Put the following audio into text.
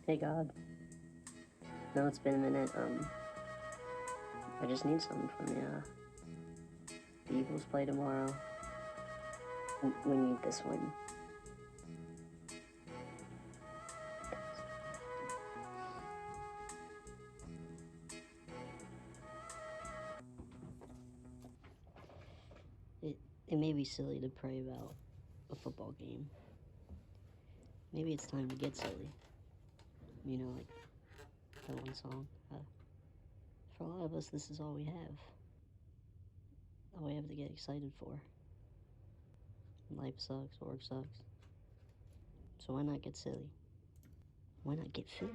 Hey God, no, it's been a minute. I just need something from you. The Eagles play tomorrow. We need this win. It may be silly to pray about a football game. Maybe it's time to get silly. You know, like that one song. For a lot of us, this is all we have. All we have to get excited for. Life sucks, work sucks. So why not get silly? Why not get Philly?